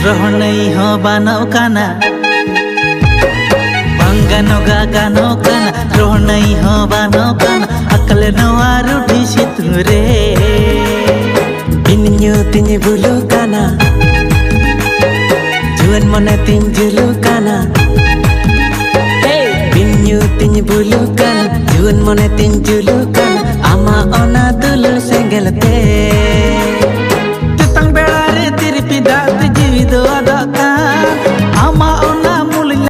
रोहनई हो बानो काना बंगानोगा गानो काना रोहनई हो बानो काना अकले नवा रूठी सितुरे इन्यो तिनी बुलु काना जुवन मने तिन जुलु काना इन्यो तिनी बुलु काना जुवन मने तिन जुलु काना आमा ओना दुलु सेंगलते